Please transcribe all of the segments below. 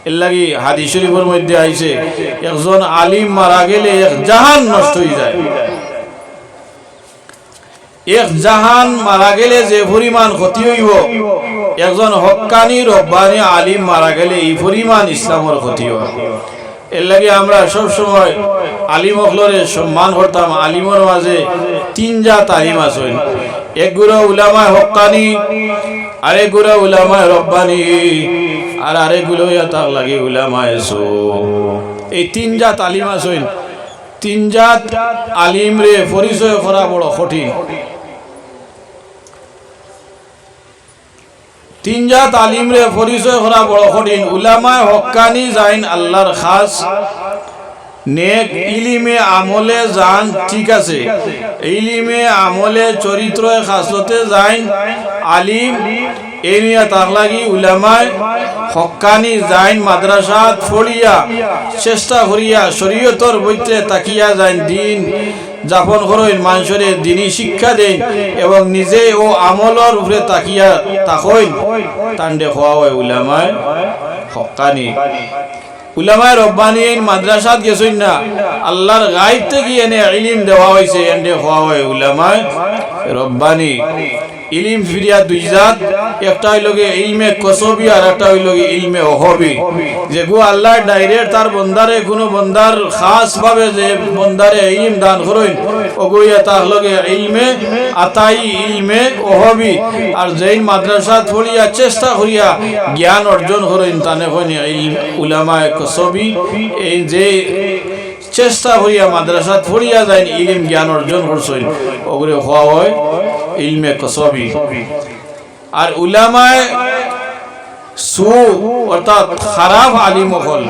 এর লাগি হাদিস শরীফের মধ্যে আইছে একজন আলিম মারা গেলে এক জাহান নষ্ট হয়ে যায়। এক জাহান মারা গেলে যে পরিমাণ ক্ষতি হইব, একজন হক্কানি রব্বানি আলিম মারা গেলে এই পরিমাণ ইসলামের ক্ষতি হয়। এর লাগে আমরা সব সময় আলিম অখলরে সম্মান করতাম। আলিমের মাঝে তিন জাত আলিম আছেন, এক গুরু উলামায়ে হক্কানি, আরেক গুরু উলামায়ে রব্বানি, আর আরেক গুলো তার লাগে উলামায়ে সু। এই তিন জাত আলিম আছেন। তিন জাত আলিম রে পরিচয় করা বড় কঠিন। তিন জাত আলিম রে পরিচয় করা বড় কঠিন। উলামায়ে হক্কানি যাইন আল্লাহর খাস নেক, ইলিমে আমলে যান ঠিক আছে, ইলিমে আমলে চরিত্র খাসলতে যাইন আলিম, এই নিয়ে তার লাগি উলামায়ে হক্কানি যাইন মাদ্রাসাত পড়িয়া চেষ্টা করিয়া শরীয়তর বইতে তাকিয়া যাইন দিন যাপন করেন, মানুষের দিনী শিক্ষা দেন এবং নিজে ও আমলের উপরে তাকিয়া তাকইন, তান্ডে খোয়া হয় উলামায়ে হক্কানি। উলামায়ে রব্বানি মাদ্রাসাত গেছেন না, আল্লাহর গায়ব থেকে এনে ইলম দেওয়া হয়েছে, এন্ডে খোয়া হয় উলামায়ে রব্বানি। ইলম ফিরিয়া দুই জাত, একটা হইল ইলমে কসবি আর একটা হইল ইলমে ওহবি। যে গো আল্লাহ ডাইরেক্ট তার বন্দারে কোনো বন্দার খাস ভাবে যে বন্দারে ইলম দান করেন, ওগুইয়া তার লগে ইলমে আতাই, ইলমে ওহবি। আর যেই মাদ্রাসাত পড়িয়া চেষ্টা করিয়া জ্ঞান অর্জন করেন তানে কইনি উলামায়ে কসবি। এই যে চেষ্টা করিয়া মাদ্রাসাত পড়িয়া যায় ইলম জ্ঞান অর্জন করছেন, ওগুলো হওয়া হয় ইলমে কসবি। আর উলামায়ে সু অর্থাৎ খারাপ আলিম হল,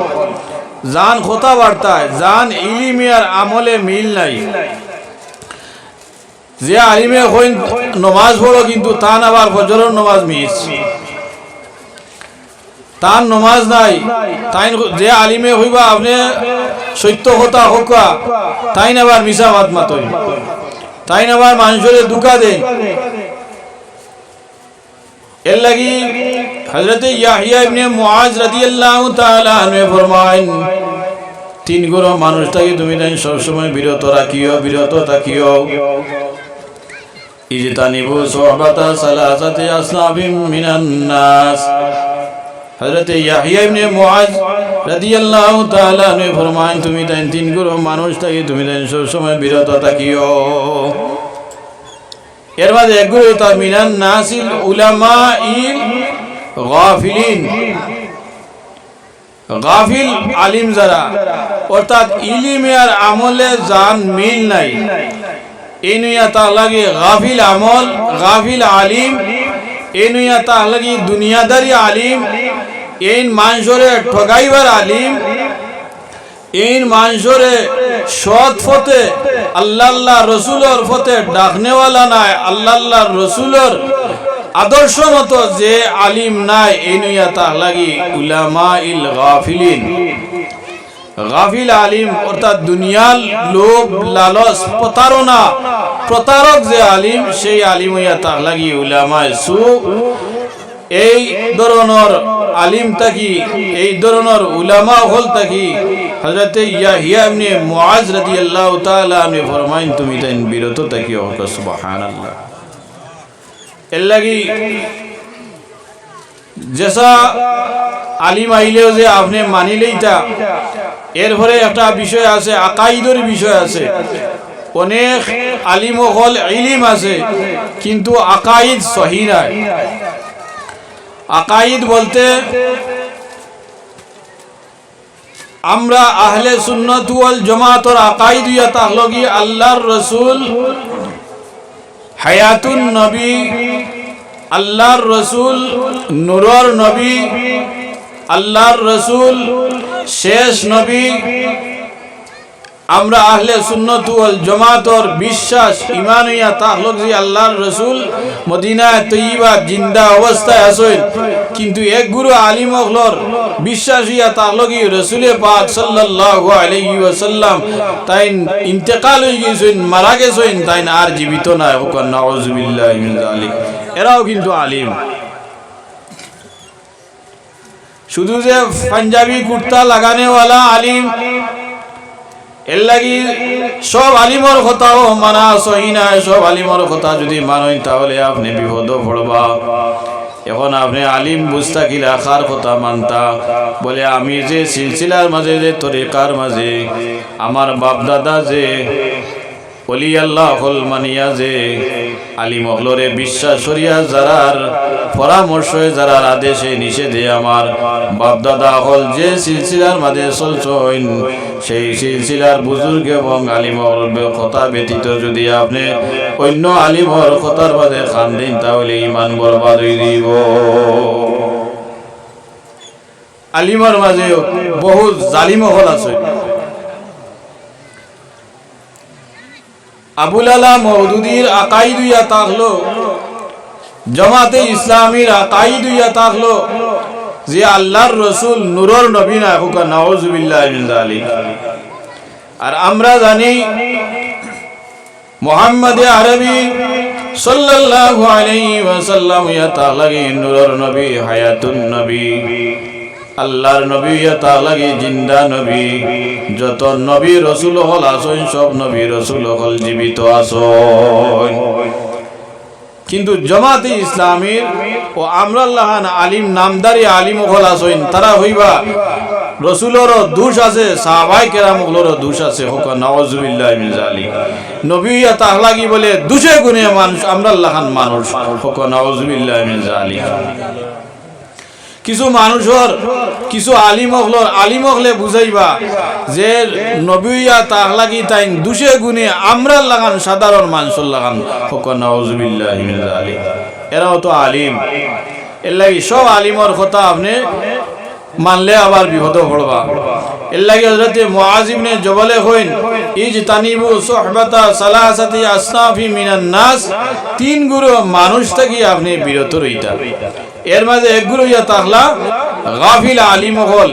জান কথাবার্তায় জান ইলিমে আর আমলে মিল নাই। যে আলিমে হইন নমাজ পড়ো কিন্তু তান আবার ফজরের নমাজ মিস, তার নমাজ নাই। তাই যে আলিমে হইবা আপনি সত্য কথা হোকা, তাই আবার মিশা মাত মাতই, তাই আবার মানুষের দুঃখা দেন। এর লাগি হযরত ইয়াহইয়া ইবনে মুআজ রাদিয়াল্লাহু তাআলা আনহু ফরমায়েন, তিন গুণ মানুষটাকে তুমি তাই সবসময় বিরত রাখিও, বিরত থাকিও। ইজতানিবু সুহবাতা সালাসাতি আসনাবিম মিনান নাস। হযরত ইয়াহইয়া ইবনে মুআজ রাদিয়াল্লাহু তাআলা আনহু ফরমায়েন, তুমি তাই তিন গুণ মানুষটাকে তুমি তাই সবসময় বিরত থাকিও। এর মাঝে একগুলো তার মিনান নাসিল উলামাইল গাফিলিন, গাফিল আলিম যারা, অর্থাৎ ইলিমে আর আমলে জান মিল নাই, এই নিয়া তার লাগে গাফিল আমল, গাফিল আলিম, এই নিয়া তার লাগে দুনিয়াদারি আলিম, এই মানুষরে ঠগাইবার আলিম, এই মানুষরে সৎ ফতে আল্লাহ রসুলর ফতে ডাকনেওয়ালা নাই, আল্লাহ রসুলর আদর্শ মতো যে আলিম নাই, এই নইয়া তার লাগি উলামাইল গাফিলিন। গাফিল আলিম অর্থাৎ দুনিয়ার লোভ লালচ প্রতারণা প্রতারক যে আলিম, সেই আলিম হইয়া তার লাগি উলামায়ে সু। এই ধরনের আলিম থাকি, এই ধরনের উলামা হল থাকি হযরত ইয়াহইয়া ইবনে মুআজ রাদিয়াল্লাহু তাআলা আনহু ফরমায়েন, তুমি তাই বিরত থাকিও। সুবহানাল্লাহ। এর লাগি যেসা আলিম আইলেও যে আপনি মানিলেইটা, এরপরে একটা বিষয় আছে, আকাইদের বিষয় আছে। অনেক আলিম হল ইলম আছে কিন্তু আকাইদ সহি নাই। আকাইদ বলতে আমরা আহলে সুন্নাত ওয়াল জামাতের আকাইদ ইয়া তাহলগি আল্লাহর রাসূল হায়াতুন নবী, আল্লাহর রাসূল নূরের নবী, আল্লাহর রাসূল শেষ নবী। আমরা আহলে সুন্নাত ওয়াল জামাতের বিশ্বাস ঈমান ইয়া তাহলগি আল্লাহর রাসূল মদিনা তৈয়বা জিন্দা অবস্থায় আছেন, কিন্তু এক গুরু আলিম হলর বিশ্বাস ইয়া তাহলগি রাসূল পাক সাল্লাল্লাহু আলাইহি ওয়াসাল্লাম তাই ইন্তেকাল হয়ে গেছেন, মারা গেছেন, তাই আর জীবিত নাই। নাউযুবিল্লাহি মিন যালিক। এরাও কিন্তু আলিম। শুধু যে পাঞ্জাবি কুর্তা লাগানেওয়ালা আলিম, এর লাগি সব আলিমর কথাও মানা সহি না। সব আলিমর কথা যদি মানেন তাহলে আপনি বিপদ পড়বা। এখন আপনি আলিম বুঝতা কি রাখার কথা মানতা, বলে আমি যে সিলসিলার মাঝে, যে তরিকার মাঝে আমার বাপ দাদা যে অলি আল্লাহ হল মানিয়া যে আলিম হলরে বিশ্বাস করিয়া যারার পরামর্শে যারার আদেশে নিষেধে আমার বাপ দাদা হল যে সিলসিলার মাঝে চলছেন, সেই সিলসিলার বুজুর্গ এবং আলিমর কথা ব্যতীত যদি আপনি অন্য আলিমর কথার মাঝে খান দিন তাহলে ইমান বরবাদ হয়ে দিব। আলিমর মাঝে বহু জালিম হল আছে। আবুল আলা মওদুদির আকাইদুয়া থাকলো, জামাতে ইসলামীর আকাইদুয়া থাকলো যে আল্লাহর রসুল নূরের নবী না হোক, নাউজুবিল্লাহি মিন যালিক। আর আমরা জানি মুহাম্মদ আরবি সাল্লাল্লাহু আলাইহি ওয়াসাল্লাম ইয়া তাআলাকে নূরের নবী, হায়াতুন নবী, আল্লাহর নবী তাআলাকে জিন্দা নবী। যত নবী রাসূল হল আসেন সব নবী রাসূল হল জীবিত আসেন। কিন্তু জামাতে ইসলামীর ও আমরাল্লাহান আলিম নামদারি আলিম হল আসেন, তারা হইবা রাসূলেরও দোষ আছে, সাহাবায়ে কেরামেরও দোষ আছে হোক, নাউজুবিল্লাহি মিন যালিক। নবী তাআলাকে বলে দোষে গুণে মানুষ আমরাল্লাহান মানুষ হোক, নাউজুবিল্লাহি মিন যালিক। কিছু মানুষের কিছু আলিম হলে বুঝাইবা যে নবীয়া তাহলাকি তাই দুষে গুণে আমরা লাগান সাধারণ মানুষের লাগান হোক, নাউজুবিল্লাহি মিন যালিক। এরাও তো আলিম। এর লাগি সব আলিমর কথা আপনি মানলে আবার বিপদ পড়বা। এর লাগি হযরত মুআয ইবনে জবলে কইন, ইজতানিবু সুহবাতা সালাসাতি আসনাফি মিনান নাস, তিন গুরু মানুষ থেকে আপনি বিরত রইতা। এর মাঝে এক গুরু ইয়া তাহলা গাফিল আলিম হল।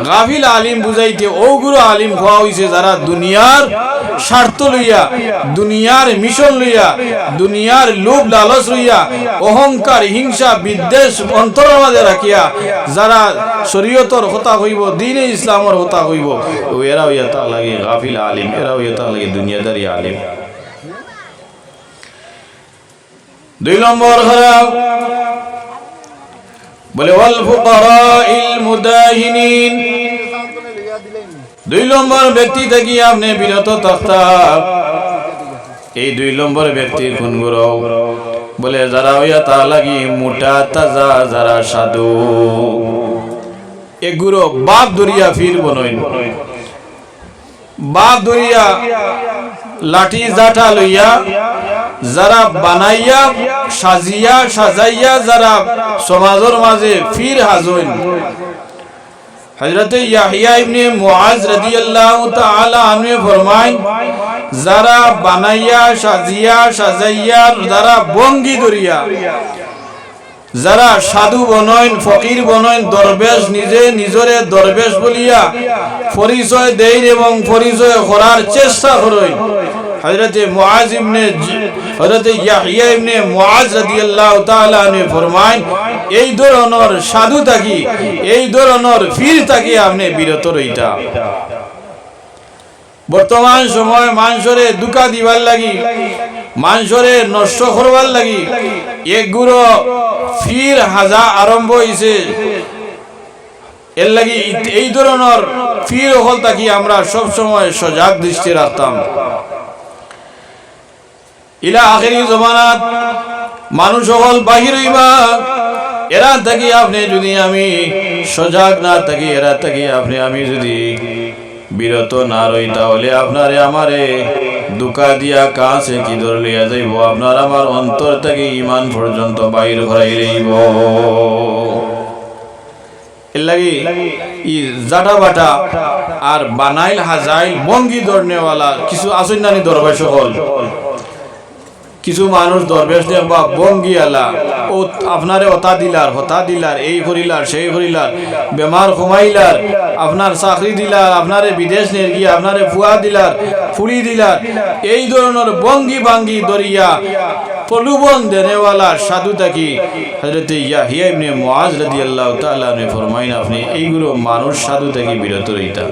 গাফিল আলিম বুঝাইতে ও গুরু আলিম হওয়া হইছে যারা দুনিয়ার স্বার্থ লইয়া, দুনিয়ার মিশন লইয়া, দুনিয়ার লোভ লালচ লইয়া, অহংকার হিংসা বিদ্বেষ অন্তরের মাঝে রাখিয়া যারা শরীয়তর কথা হইব, দ্বীনে ইসলামের কথা হইব, ও এরা হইয়া তা লাগে গাফিল আলিম, এরা হইয়া তা লাগে দুনিয়াদারি আলিম। দুই নম্বর খারাপ বলে ওয়াল ফুকারাইল মুদাহিনিন, দুই নম্বর ব্যক্তি থেকে আপনি বিরত থাকতা। এই দুই নম্বর ব্যক্তির কোন গুরু বলে যারা হইয়া তা লাগি মোটা তাজা, যারা সাধু। এক গুরু বাপ দরিয়া ফির বনইন, বাপ দরিয়া লাঠি জাটা লইয়া যারা বানাইয়া সাজিয়া সাজাইয়া যারা সমাজের মাঝে ফির হাজইন। হযরত ইয়াহইয়া ইবনে মুআয রাদিয়াল্লাহু তাআলা আনহু ফরমায়, যারা বানাইয়া সাজিয়া সাজাইয়া যারা বঙ্গি দরিয়া যারা সাধু বনইন, ফকির বনইন, দরবেশ নিজে নিজরে দরবেশ বলিয়া পরিচয় দেন এবং পরিচয় করার চেষ্টা করেন। হযরত ইয়াহইয়া ইবনে মুআয রাদিয়াল্লাহু তাআলা আনহু ফরমায়, এই ধরনের সাধু থাকি, এই ধরনের ফির থাকি আপনি বিরত রইতা। বর্তমান সময় মানুষরে দুকা দিবার লাগি, মানুষরে নষ্ট করবার লাগি এক গুরু ফির হাজা আরম্ভ হইছে। এর লাগি এই ধরনের ফির হল থাকি আমরা সব সময় সজাগ দৃষ্টি রাখতাম। ইলা আখিরি জমানাত মানুষ হল বাহির হইবা, এরা থাকি আপনি যদি আমি সজাগ না থাকি, এরা থাকি আপনি আমি যদি বিরত না রই, তাহলে আপনারে আমারে দুকা দিয়া কাছে কি ধরে লইয়া যাইব, আপনার আমার অন্তর থেকে ইমান পর্যন্ত বাইর ঘরাই লইব। এর লাগি ই জাটা বাটা আর বানাইল হাজাইল বঙ্গি ধরনেওয়ালা কিছু আসেন নানি দরবেশ হল, কিছু মানুষ দরবেশ বা বঙ্গি আলা ও আপনারে হতা দিলার, হতা দিলার, এই করিলার সেই করিলার, বেমার কমাইলার, আপনার চাকরি দিলার, আপনারে বিদেশ নিয়ে গিয়ে আপনারে ফুয়া দিলার, ফুলি দিলার, এই ধরনের বঙ্গি বাঙ্গি দরিয়া প্রলোভন দেনেওয়ালা সাধু থাকি হযরত ইয়াহিয়া ইবনে মুআজ রাদিয়াল্লাহু তাআলা আনহু ফরমাইন আপনি এইগুলো মানুষ সাধু থেকে বিরত রইতা।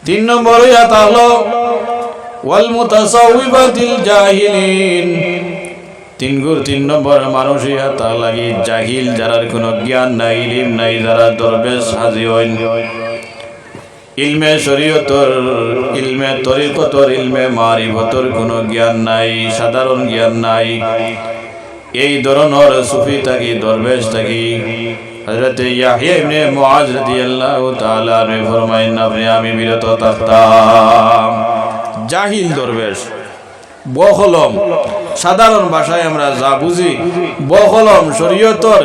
3 নম্বর ইয়া হলো ওয়াল মুতাসাউবিবাতিল জাহিলিন। 3 নম্বর মানুষ ইয়া তা লাগি জাহিল, যারার কোনো জ্ঞান নাই, ইলম নাই, যারা দরবেশ হাজি হইন, ইলমে শরীয়তর, ইলমে তরিকতর, ইলমে মারিফতর কোনো জ্ঞান নাই, সাধারণ জ্ঞান নাই। এই ধরনের সুফি থাকি, দরবেশ থাকি হযরত ইয়াহিয়া ইবনে মুআজ রাদিয়াল্লাহু তাআলা আনহু ফরমাইন আপনি আমি বিরত থাকতাম। জাহিল দরবেশ বহলম, সাধারণ ভাষায় আমরা যা বুঝি বহলম, শরীয়তর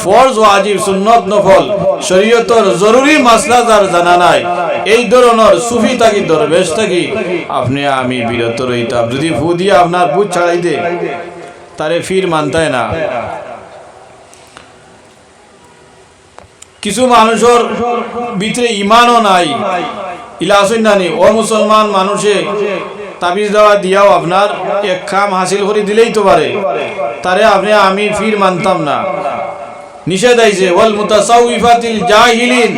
ফরজ ওয়াজিব সুন্নত নফল, শরীয়তর জরুরি মাসলা যার জানা নাই, এই ধরনের সুফি থাকি, দরবেশ থাকি আপনি আমি বিরত রইতাম। যদি ফু দিয়ে আপনার বুঝ ছাড়াই দে তারে ফির মানতায় না। কিছু মানুষের ভিতরে ইমানও নাই, ইলাসইনানি ও মুসলমান মানুষে তাবিজ দেওয়া দিয়াও আপনার এক কাম হাসিল করে দিলেই তো পারে, তারে আপনি আমি ফির মানতাম না। নিষেধ আইছে ওয়াল মুতাসাউবিফাতিল জাহিলিন,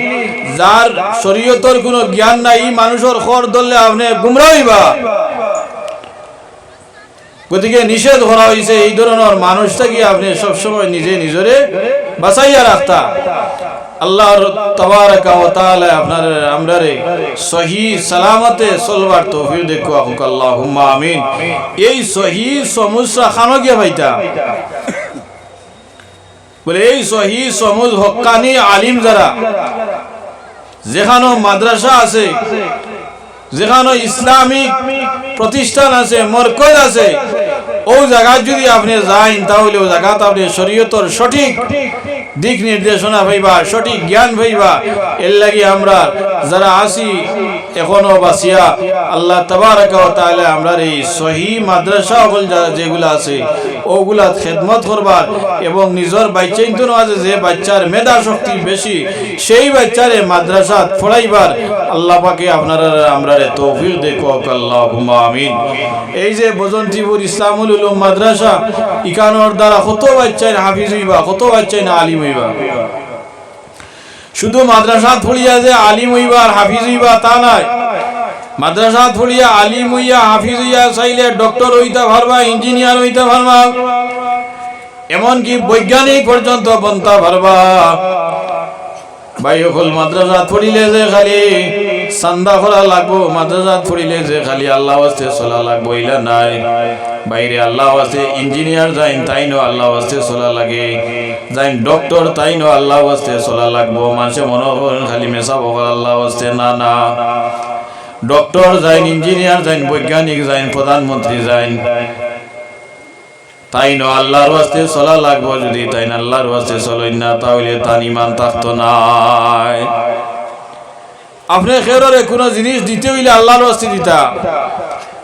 যার শরীয়তর কোনো জ্ঞান নাই মানুষের খর ধরলে আপনি গুমরাহ হইবা। গতিকে নিষেধ করা হয়েছে এই ধরনের মানুষটাকে আপনি সবসময় নিজে নিজরে বাঁচাইয়া রাখতা। আল্লাহ তাবারাকা ওয়া তাআলা আপনার আমরারে সহিহ সালামতে চলবার তৌফিক দেখো আকুক আল্লাহুম্মা আমিন। এই সহিহ সমুসরা খানো গিয়া ভাইতা বলে এই সহিহ সমুজ হক্কানি আলিম যারা, যেখানে মাদ্রাসা আছে, যেখানে ইসলামিক প্রতিষ্ঠান আছে, মরকজ আছে, ও জায়গায় যদি আপনি যান তাহলে ও জায়গাতে আপনি শরীয়তর সঠিক দিক নির্দেশনা পাইবা, সঠিক জ্ঞান পাইবা। এর লাগি আমরা যারা আসি এখনো বাসিয়া আল্লাহ তাবারাকা ওয়া তাআলা আমরা এই সহিহ মাদ্রাসা হল যেগুলো আছে ওগুলা খেদমত করবার এবং নিজের বাচ্চাইন্তন আছে যে বাচ্চার মেধা শক্তি বেশি সেই বাচ্চারে মাদ্রাসা পড়াইবার আল্লাহ পাকে আপনারা আমরারে তৌফিক দেখো আল্লাহুম্মা আমিন। এই যে বজন্তিপুর ইসলামুল উলুম মাদ্রাসা ইকানোর দ্বারা কত বাচ্চার হাফিজ হইবা, কত বাচ্চাই না আলিম হইবা। শুধু মাদ্রাসা পড়িয়া যে আলিম হইবা আর হাফিজ হইবা তা নয়, মাদ্রাসা পড়িয়া আলিম হইয়া হাফিজ হইয়া চাইলে ডক্টর হইতে পারবা, ইঞ্জিনিয়ার হইতে পারবা, এমনকি বৈজ্ঞানিক পর্যন্ত বনতে পারবা। ভাই হল মাদ্রাসা পড়িলে যে খালি চান্দা করা লাগবো, মাদ্রাসা পড়িলে যে খালি আল্লাহ ওয়াস্তে চলা লাগবো ইলা নাই। বাইরে আল্লাহ ওয়াস্তে ইঞ্জিনিয়ার যাইন তাই নো আল্লাহ ওয়াস্তে চলা লাগে, যাইন ডক্টর তাই নো আল্লাহ ওয়াস্তে চলা লাগবো। মানুষে মনে করেন খালি মেসা বকর আল্লাহ ওয়াস্তে, না না, ডক্টর যাইন, ইঞ্জিনিয়ার যাইন, বৈজ্ঞানিক যাইন, প্রধানমন্ত্রী যাইন, তাই নো আল্লাহর ওয়াস্তে চলা লাগবো। যদি তাই না আল্লাহর ওয়াস্তে চলেন না তাহলে তার ইমান থাকতো নাই। আপনি খেররে কোনো জিনিস দিতে হইলে আল্লাহর ওয়াস্তে দিতা,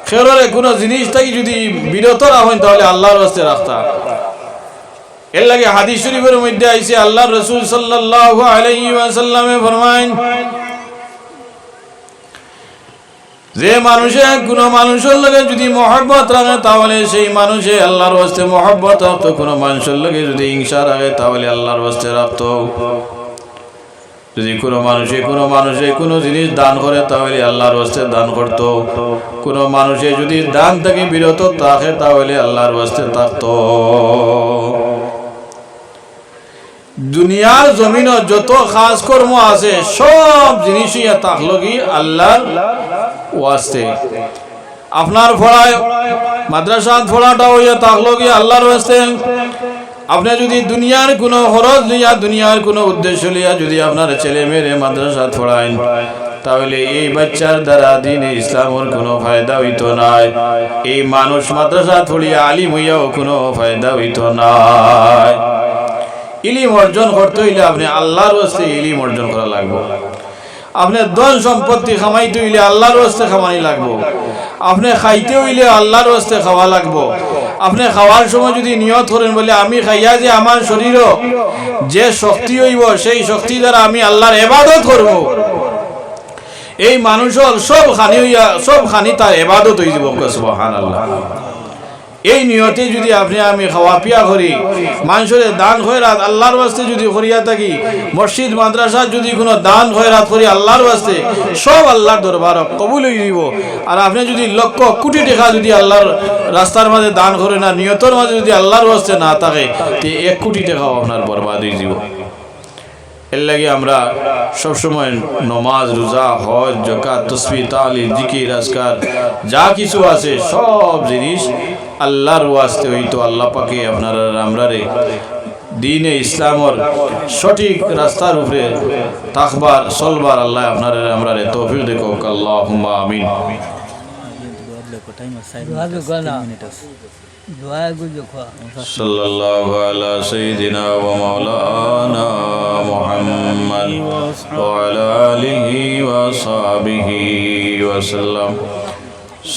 খেররে কোনো জিনিস থেকে যদি বিরত না হন তাহলে আল্লাহর ওয়াস্তে রাখতা। এর লাগে হাদিস শরীফের মধ্যে আইছে আল্লাহর রাসূল সাল্লাল্লাহু আলাইহি ওয়াসাল্লামে ফরমায়েন যে মানুষে কোনো মানুষের লগে যদি মহব্বত রাখে তাহলে সেই মানুষে আল্লাহর ওয়াস্তে মহব্বত রাখতো, কোনো মানুষের লগে যদি হিংসা রাখে তাহলে আল্লাহর ওয়াস্তে রাখতো। যদি কোনো মানুষে কোনো জিনিস দান করে তাহলে আল্লাহর ওয়াস্তে দান করতো, কোনো মানুষে যদি দান থেকে বিরত থাকে তাহলে আল্লাহর ওয়াস্তে থাকতো। দুনিয়ার জমিনে যত খাস কর্ম আছে সব জিনিসই থাকলো কি আল্লাহর ওয়াস্তে। আপনার পড়ায় মাদ্রাসা পড়াটা হইয়া থাকলো কি আল্লাহর ওয়াস্তে। আপনি যদি দুনিয়ার কোনো খরচ লইয়া, দুনিয়ার কোনো উদ্দেশ্য লইয়া যদি আপনার ছেলে মেয়েরে মাদ্রাসা পড়াইন তাহলে এই বাচ্চার দ্বারা দ্বীনে ইসলামের কোনো ফায়দা হইতো না। এই মানুষ মাদ্রাসা পড়িয়া আলিম হইয়াও কোনো ফায়দা হইতো না। ইলিম অর্জন করতে হইলে আপনি আল্লাহর ওয়াস্তে ইলিম অর্জন করা লাগবে। আপনি ধন সম্পত্তি খামাইতে হইলে আল্লাহর ওয়াস্তে খামাই লাগবো। আপনি খাইতে হইলে আল্লাহর ওয়াস্তে খাওয়া লাগবো। আপনি খাওয়ার সময় যদি নিয়ত করেন বলে আমি খাইয়া যে আমার শরীরও যে শক্তি হইব সেই শক্তি দ্বারা আমি আল্লাহর ইবাদত করব, এই মানুষের সব খানি তার ইবাদত হয়ে যাব। সুবহানাল্লাহ। এই নিয়তে যদি আপনি আমি খাওয়া পিয়া করি, মানুষের দান খয়রাত আল্লাহর ওয়াস্তে যদি করিয়া থাকি, মসজিদ মাদ্রাসা যদি কোনো দান খয়রাত করি আল্লাহর ওয়াস্তে, সব আল্লাহর দরবার কবুল হয়ে দিব। আর আপনি যদি লক্ষ কোটি টাকা যদি আল্লাহর রাস্তার মাঝে দান করে না, নিয়তর মাঝে যদি আল্লাহর ওয়াস্তে না থাকে, তে 1 কোটি টাকাও আপনার বরবাদ হয়ে যাব। এর লাগে আমরা সবসময় নমাজ, রোজা, হজ, যাকাত, তাসবিহ, তাহলিল, জিকির, আজকার যা কিছু আছে সব জিনিস আল্লাহর ওয়াস্তে হইতো। আল্লাহ পাকে আপনারা আমরারে দ্বীনে ইসলামর সঠিক রাস্তার উপরে থাকবার চলবার আল্লাহ আপনারা আমরারে তৌফিক দেখো। আল্লাহুম্মা আমিন। সাল্লাল্লাহু আলা সাইয়্যিদিনা ওয়া মাওলানা মুহাম্মদ ওয়া আলা আলিহি ওয়া সাহবিহি ওয়া সাল্লাম।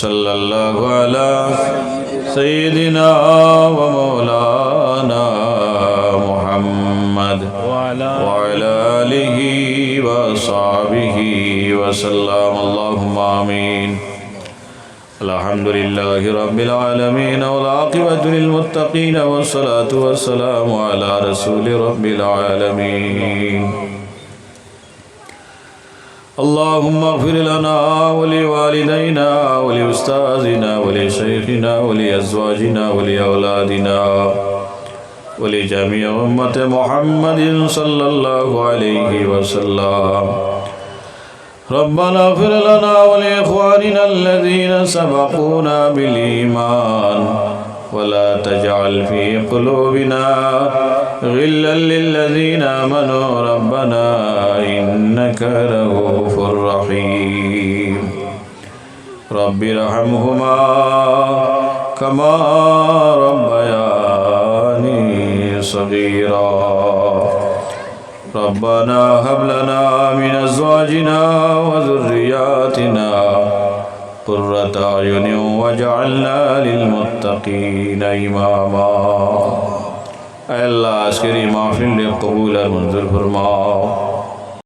সাল্লাল্লাহু আলা সাইয়্যিদিনা ওয়া মাওলানা মুহাম্মদ ওয়া আলা আলিহি ওয়া সাহবিহি ওয়া সাল্লাম। আল্লাহুম্মা আমিন। الحمد لله رب العالمين والعاقبة للمتقين والصلاة والسلام على رسول رب العالمين. اللهم اغفر لنا ولوالدينا ولأستاذنا ولشيخنا ولأزواجنا ولأولادنا ولجميع أمة محمد صلى الله عليه وسلم. ربنا اغفر لنا ولإخواننا الذين سبقونا بالإيمان ولا تجعل في قلوبنا غلا للذين آمنوا ربنا إنك رؤوف رحيم. رب ارحمهما كما ربياني صغيرا. ربنا هب لنا من أزواجنا وذرياتنا قرة أعين واجعلنا للمتقين إماما. اے اللہ اس کی محفل قبول منظور فرماؤ.